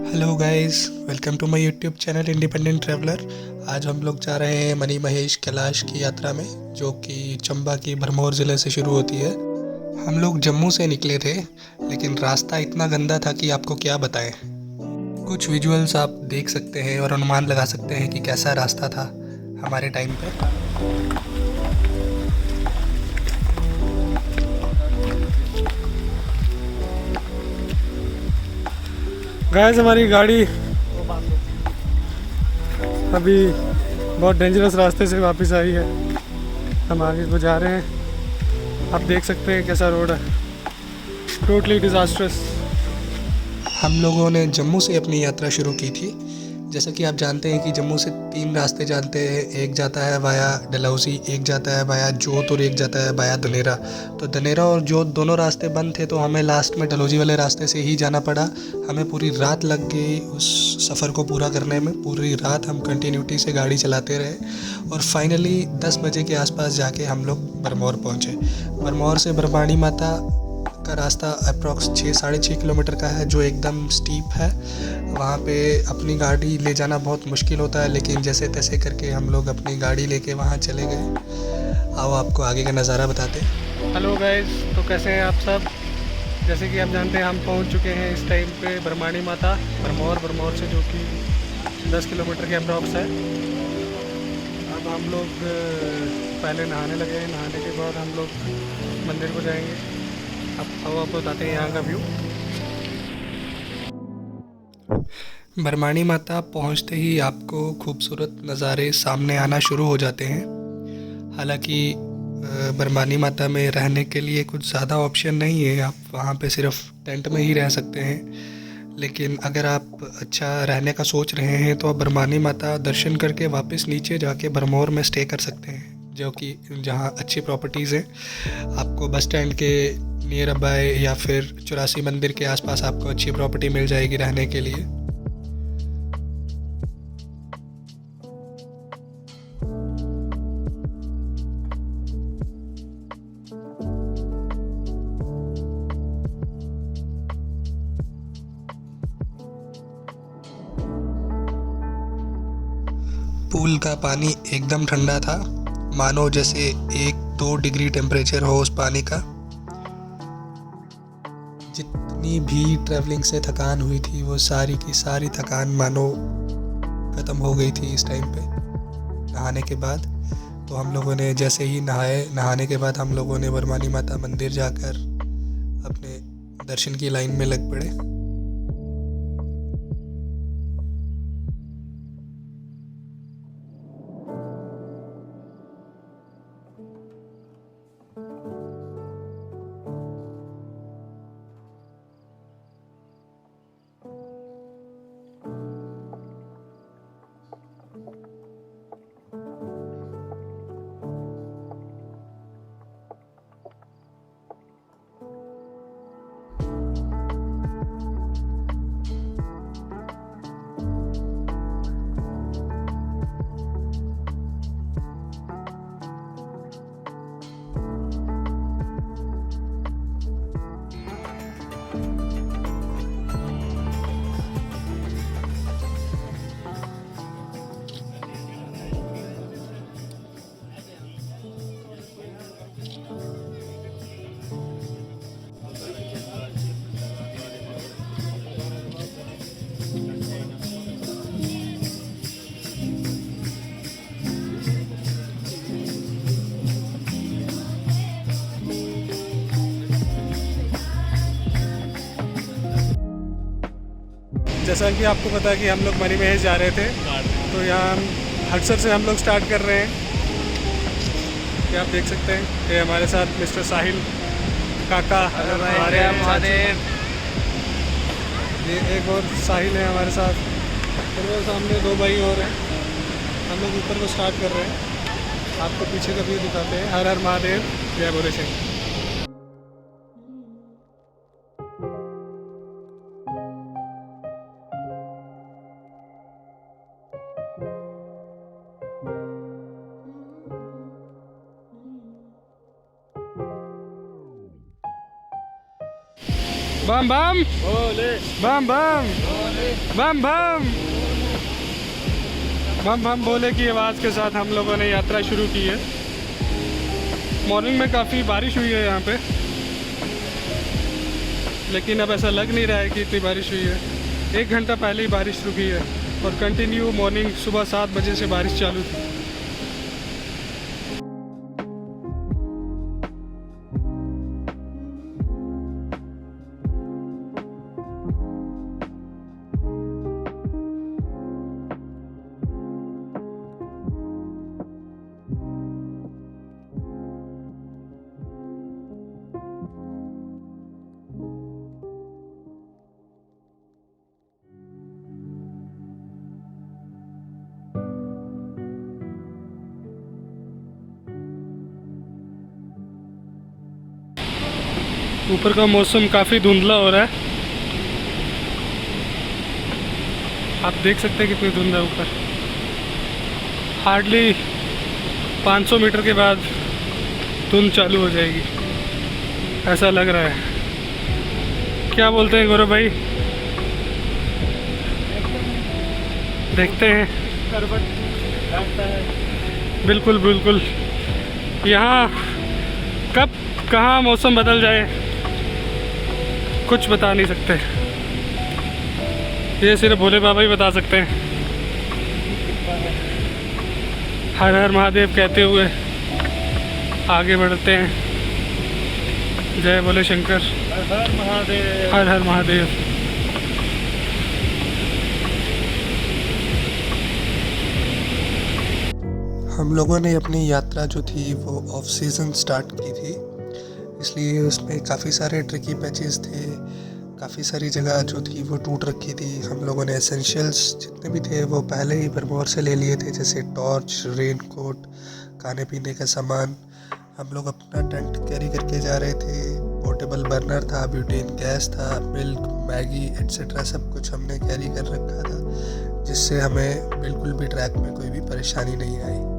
Hello guys, welcome to my YouTube channel independent traveller. आज हम लोग जा रहे हैं मनी महेश कैलाश की यात्रा में, जो कि चंबा की भरमौर ज़िले से शुरू होती है। हम लोग जम्मू से निकले थे, लेकिन रास्ता इतना गंदा था कि आपको क्या बताएं। कुछ विजुअल्स आप देख सकते हैं और अनुमान लगा सकते हैं कि कैसा रास्ता था हमारे टाइम पे। गैस हमारी गाड़ी अभी बहुत डेंजरस रास्ते से वापस आई है। हम आगे को जा रहे हैं। आप देख सकते हैं कैसा रोड है, टोटली डिज़ास्ट्रस। हम लोगों ने जम्मू से अपनी यात्रा शुरू की थी। जैसा कि आप जानते हैं कि जम्मू से 3 रास्ते जाते हैं। एक जाता है वाया डलहौजी, एक जाता है वाया जोत और एक जाता है वाया धनेरा। तो धनेरा और जोत दोनों रास्ते बंद थे, तो हमें लास्ट में डलहौजी वाले रास्ते से ही जाना पड़ा। हमें पूरी रात लग गई उस सफ़र को पूरा करने में। पूरी रात हम कंटिन्यूटी से गाड़ी चलाते रहे और फाइनली 10 बजे के आसपास जाके हम लोग भरमौर पहुँचे। भरमौर से बरबाणी माता का रास्ता अप्रॉक्स 6-6.5 किलोमीटर का है, जो एकदम स्टीप है। वहाँ पे अपनी गाड़ी ले जाना बहुत मुश्किल होता है, लेकिन जैसे तैसे करके हम लोग अपनी गाड़ी लेके वहाँ चले गए। आओ आपको आगे का नज़ारा बताते हैं। हेलो गाइस, तो कैसे हैं आप सब। जैसे कि आप जानते हैं हम पहुंच चुके हैं इस टाइम पे बरमाणी माता भरमौर से, जो कि 10 किलोमीटर के अप्रॉक्स है। अब हम लोग पहले नहाने लगे हैं। नहाने के बाद हम लोग मंदिर को जाएंगे। अब आपको बताते हैं यहाँ का व्यू। बरमाणी माता पहुँचते ही आपको खूबसूरत नज़ारे सामने आना शुरू हो जाते हैं। हालांकि बरमानी माता में रहने के लिए कुछ ज़्यादा ऑप्शन नहीं है। आप वहाँ पे सिर्फ टेंट में ही रह सकते हैं। लेकिन अगर आप अच्छा रहने का सोच रहे हैं तो आप बरमानी माता दर्शन करके वापस नीचे जाके भरमौर में स्टे कर सकते हैं, जो कि जहाँ अच्छी प्रॉपर्टीज़ हैं। आपको बस स्टैंड के नियर बाय या फिर 84 मंदिर के आसपास आपको अच्छी प्रॉपर्टी मिल जाएगी रहने के लिए। पूल का पानी एकदम ठंडा था, मानो जैसे 1-2 डिग्री टेम्परेचर हो उस पानी का। जितनी भी ट्रैवलिंग से थकान हुई थी, वो सारी की सारी थकान मानो ख़त्म हो गई थी इस टाइम पे नहाने के बाद। तो हम लोगों ने जैसे ही नहाने के बाद हम लोगों ने बरमानी माता मंदिर जाकर अपने दर्शन की लाइन में लग पड़े। जैसा कि आपको पता है कि हम लोग मनी महेश जा रहे थे, तो यहाँ हम हटसर से हम लोग स्टार्ट कर रहे हैं। ये आप देख सकते हैं, ये हमारे साथ मिस्टर साहिल काका हमारे महादेव। ये एक और साहिल है हमारे साथ, और वो सामने 2 भाई और हैं। हम लोग ऊपर को स्टार्ट कर रहे हैं। आपको पीछे का व्यू दिखाते हैं। हर हर महादेव, जय भोले सिंह। बम बम बोले बम बम बम बम बम बम बोले की आवाज़ के साथ हम लोगों ने यात्रा शुरू की है। मॉर्निंग में काफ़ी बारिश हुई है यहाँ पे, लेकिन अब ऐसा लग नहीं रहा है कि इतनी बारिश हुई है। 1 घंटा पहले ही बारिश रुकी है और कंटिन्यू मॉर्निंग सुबह 7 बजे से बारिश चालू थी। ऊपर का मौसम काफ़ी धुंधला हो रहा है, आप देख सकते हैं कितनी धुंध है ऊपर। हार्डली 500 मीटर के बाद धुंध चालू हो जाएगी, ऐसा लग रहा है। क्या बोलते हैं गौरव भाई? देखते हैं। बिल्कुल बिल्कुल, यहाँ कब कहाँ मौसम बदल जाए कुछ बता नहीं सकते, ये सिर्फ भोले बाबा ही बता सकते हैं। हर हर महादेव कहते हुए आगे बढ़ते हैं। जय बोले शंकर, हर हर महादेव। हर हर महादेव। हम लोगों ने अपनी यात्रा जो थी वो ऑफ सीज़न स्टार्ट की थी, इसलिए उसमें काफ़ी सारे ट्रिकी पैचेस थे, काफ़ी सारी जगह जो थी वो टूट रखी थी। हम लोगों ने एसेंशियल्स जितने भी थे वो पहले ही भरमौर से ले लिए थे, जैसे टॉर्च, रेन कोट, खाने पीने का सामान। हम लोग अपना टेंट कैरी करके जा रहे थे, पोर्टेबल बर्नर था, ब्यूटेन गैस था, मिल्क, मैगी एट्सेट्रा सब कुछ हमने कैरी कर रखा था, जिससे हमें बिल्कुल भी ट्रैक में कोई भी परेशानी नहीं आई।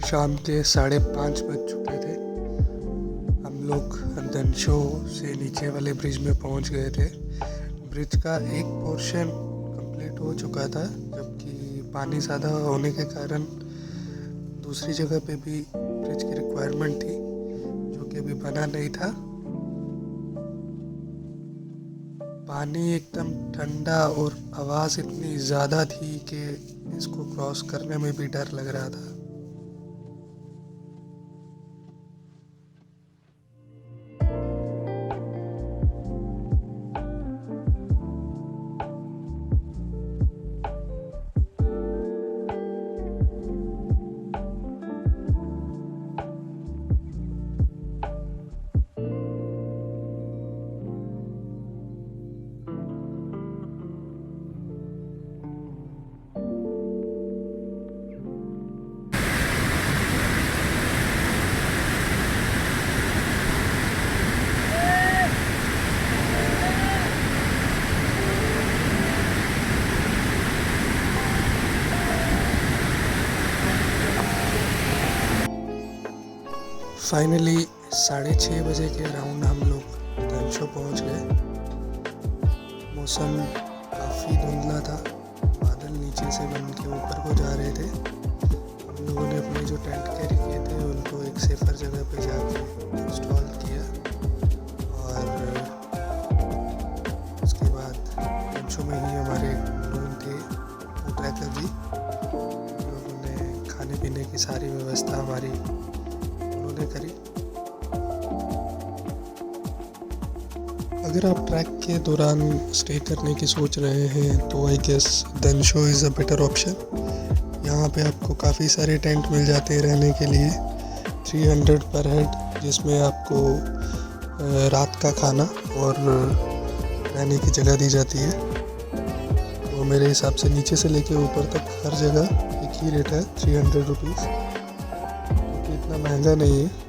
शाम के 5:30 बज चुके थे। हम लोग दनशो से नीचे वाले ब्रिज में पहुंच गए थे। ब्रिज का एक पोर्शन कंप्लीट हो चुका था, जबकि पानी ज़्यादा होने के कारण दूसरी जगह पे भी ब्रिज की रिक्वायरमेंट थी, जो कि अभी बना नहीं था। पानी एकदम ठंडा और आवाज़ इतनी ज़्यादा थी कि इसको क्रॉस करने में भी डर लग रहा था। फाइनली 6:30 बजे के अराउंड हम लोग दनशो पहुंच गए। मौसम काफ़ी धुंधला था, बादल नीचे से बन के ऊपर को जा रहे थे। हम लोगों ने अपने जो टेंट कैरी किए थे उनको एक सेफर जगह पे जाके इंस्टॉल किया, और उसके बाद दनशो में ही हमारे नून थे वो ट्रैकर भी, लोगों ने खाने पीने की सारी व्यवस्था हमारी उन्होंने करी। अगर आप ट्रैक के दौरान स्टे करने की सोच रहे हैं तो आई गेस दनशो इज़ अ बेटर ऑप्शन। यहाँ पे आपको काफ़ी सारे टेंट मिल जाते हैं रहने के लिए, 300 पर हेड, जिसमें आपको रात का खाना और रहने की जगह दी जाती है। तो मेरे हिसाब से नीचे से लेके ऊपर तक हर जगह एक ही रेट है, 300 रुपीज़, क्योंकि इतना महंगा नहीं है।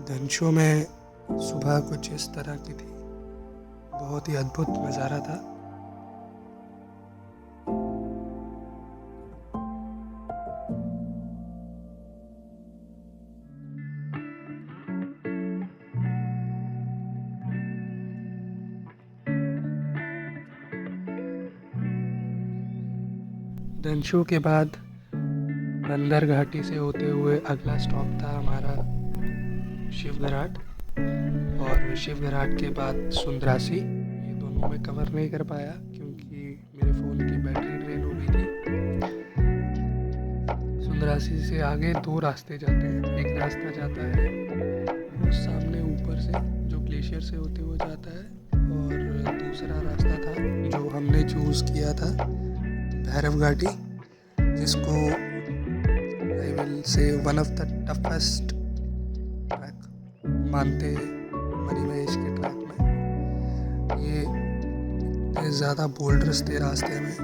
दनशो में सुबह कुछ इस तरह की थी, बहुत ही अद्भुत नज़ारा था। दनशो के बाद बंदर घाटी से होते हुए अगला स्टॉप था हमारा शिवघराट, और शिवघराट के बाद सुंदरासी। ये दोनों मैं कवर नहीं कर पाया क्योंकि मेरे फ़ोन की बैटरी ड्रेन हो गई थी। सुंदरासी से आगे 2 रास्ते जाते हैं। एक रास्ता जाता है वो सामने ऊपर से, जो ग्लेशियर से होते हुए जाता है, और दूसरा रास्ता था जो हमने चूज़ किया था, भैरव घाटी, जिसको I will say one of the toughest track मानते मनी महेश के ट्रैक में। ये इतने ज़्यादा बोल्डर्स थे रास्ते में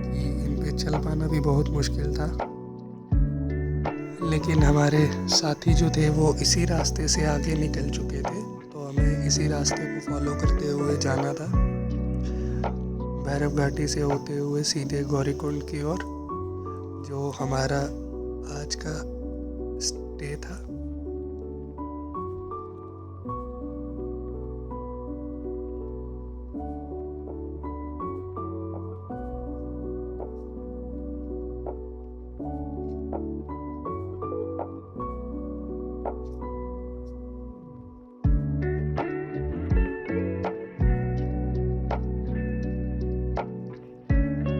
कि इन पे चल पाना भी बहुत मुश्किल था, लेकिन हमारे साथी जो थे वो इसी रास्ते से आगे निकल चुके थे, तो हमें इसी रास्ते को फॉलो करते हुए जाना था, भैरव घाटी से होते हुए सीधे गौरीकुंड की ओर, जो हमारा आज का स्टे था।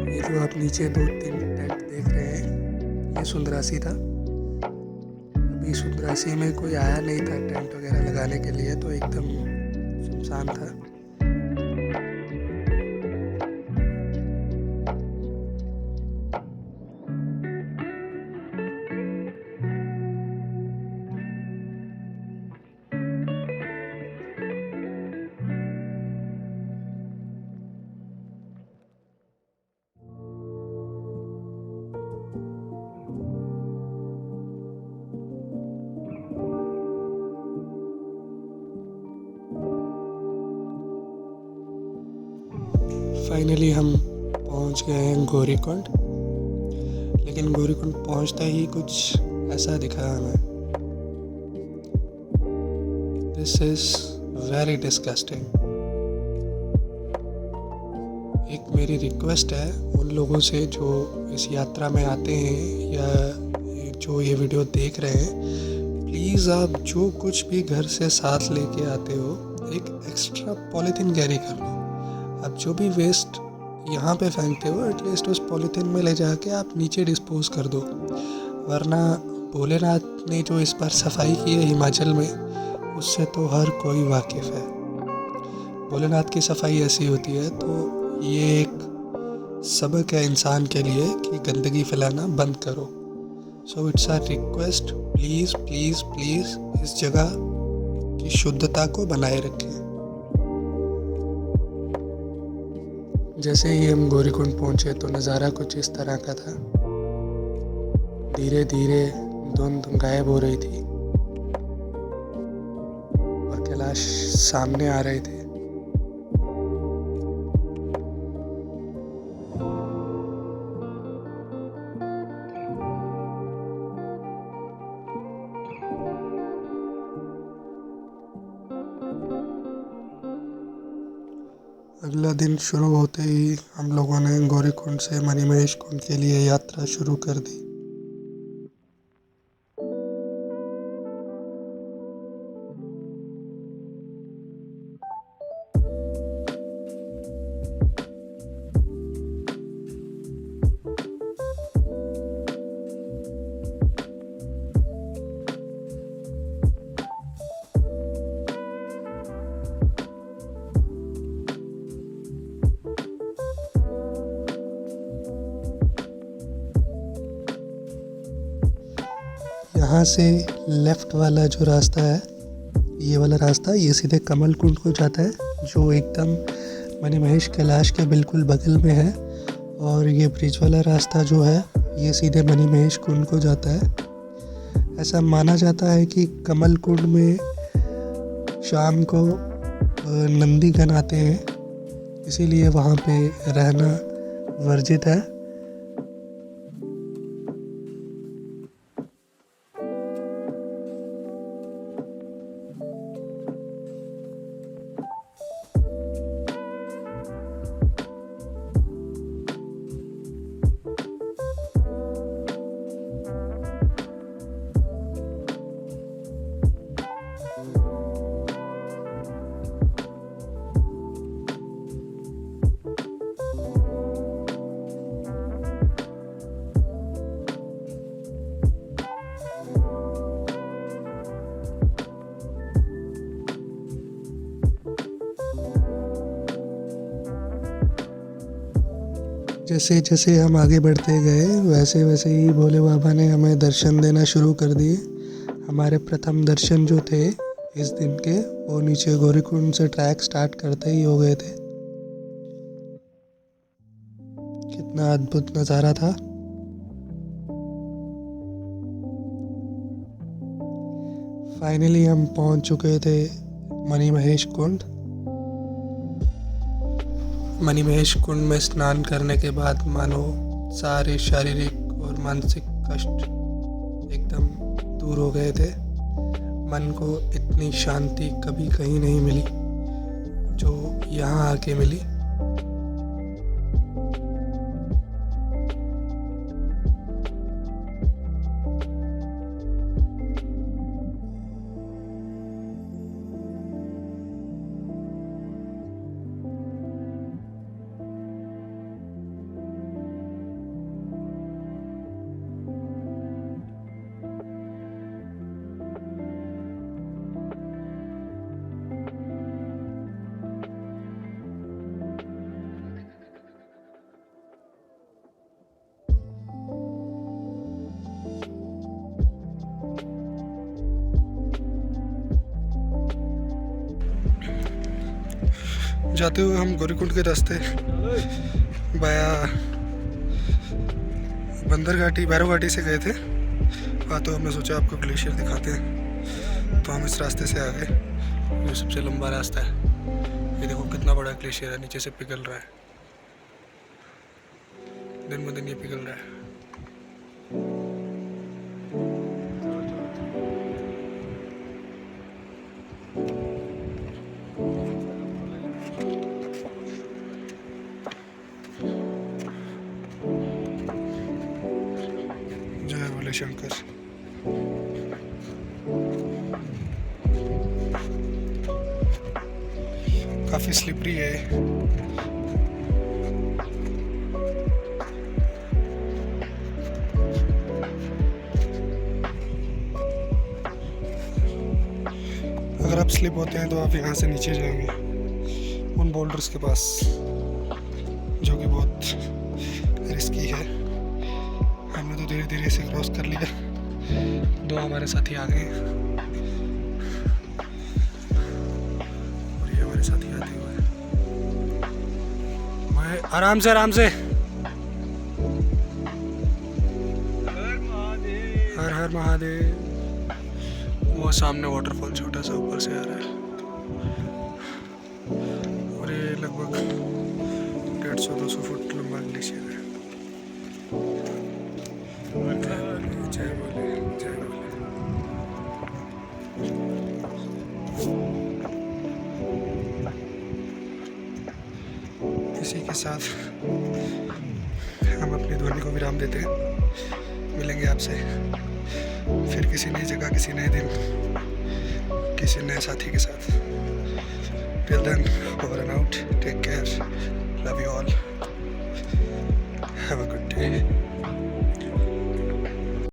ये जो आप नीचे 2-3 टेंट देख रहे हैं, ये सुंदरासी था। अभी सुंदरासी में कोई आया नहीं था टेंट वगैरह लगाने के लिए, तो एकदम सुनसान था। फाइनली हम पहुंच गए हैं गौरीकुंड, लेकिन गौरीकुंड पहुंचते ही कुछ ऐसा दिखा हमें। This is very disgusting. एक मेरी रिक्वेस्ट है उन लोगों से जो इस यात्रा में आते हैं या जो ये वीडियो देख रहे हैं, प्लीज़ आप जो कुछ भी घर से साथ लेके आते हो एक एक्स्ट्रा पॉलीथीन कैरी कर लो। आप जो भी वेस्ट यहाँ पे फेंकते हो एटलीस्ट उस पॉलीथीन में ले जाके आप नीचे डिस्पोज कर दो, वरना भोलेनाथ ने जो इस बार सफाई की है हिमाचल में, उससे तो हर कोई वाकिफ़ है। भोलेनाथ की सफाई ऐसी होती है, तो ये एक सबक है इंसान के लिए कि गंदगी फैलाना बंद करो। So it's a request, please please please इस जगह की शुद्धता को बनाए रखें। जैसे ही हम गौरीकुंड पहुंचे तो नज़ारा कुछ इस तरह का था। धीरे धीरे धुंध गायब हो रही थी और कैलाश सामने आ रहे थे। अगला दिन शुरू होते ही हम लोगों ने गौरीकुंड से मणिमहेश कुंड के लिए यात्रा शुरू कर दी। यहाँ से लेफ़्ट वाला जो रास्ता है, ये वाला रास्ता, ये सीधे कमल कुंड को जाता है, जो एकदम मणिमहेश कैलाश के बिल्कुल बगल में है। और ये ब्रिज वाला रास्ता जो है, ये सीधे मणिमहेश कुंड को जाता है। ऐसा माना जाता है कि कमल कुंड में शाम को नंदीगण आते हैं, इसीलिए वहाँ पे रहना वर्जित है। जैसे जैसे हम आगे बढ़ते गए वैसे वैसे ही भोले बाबा ने हमें दर्शन देना शुरू कर दिए। हमारे प्रथम दर्शन जो थे इस दिन के, वो नीचे गौरीकुंड से ट्रैक स्टार्ट करते ही हो गए थे। कितना अद्भुत नज़ारा था। फाइनली हम पहुंच चुके थे मणिमहेश कुंड। मणिमहेश कुंड में स्नान करने के बाद मानो सारे शारीरिक और मानसिक कष्ट एकदम दूर हो गए थे। मन को इतनी शांति कभी कहीं नहीं मिली जो यहाँ आके मिली। जाते हुए हम गौरीकुंड के रास्ते बाया बंदर घाटी, भैरव घाटी से गए थे। तो हमने सोचा आपको ग्लेशियर दिखाते हैं, तो हम इस रास्ते से आ गए। ये सबसे लंबा रास्ता है। ये देखो कितना बड़ा ग्लेशियर है, नीचे से पिघल रहा है। दिन ब दिन ये पिघल रहा है। जय भोले शंकर। काफी स्लिपरी है। अगर आप स्लिप होते हैं तो आप यहाँ से नीचे जाएंगे उन बोल्डर्स के पास, जो कि बहुत रिस्की है। हमने तो धीरे धीरे इसे क्रॉस कर लिया। 2 हमारे साथी आ गए और ये हमारे साथी आते हुए। मैं आराम से हर हर महादेव। वो सामने वाटरफॉल छोटा सा ऊपर से आ रहा है और ये लगभग 150-200 फुट लंबा ग्लेशियर है। जय भोले जय भोले। इसी के साथ हम अपनी ध्वनि को विराम देते हैं। मिलेंगे आपसे फिर किसी नई जगह, किसी नए दिन, किसी नए साथी के साथ। Till then, over and out. Take care. Love you all. Have a good day.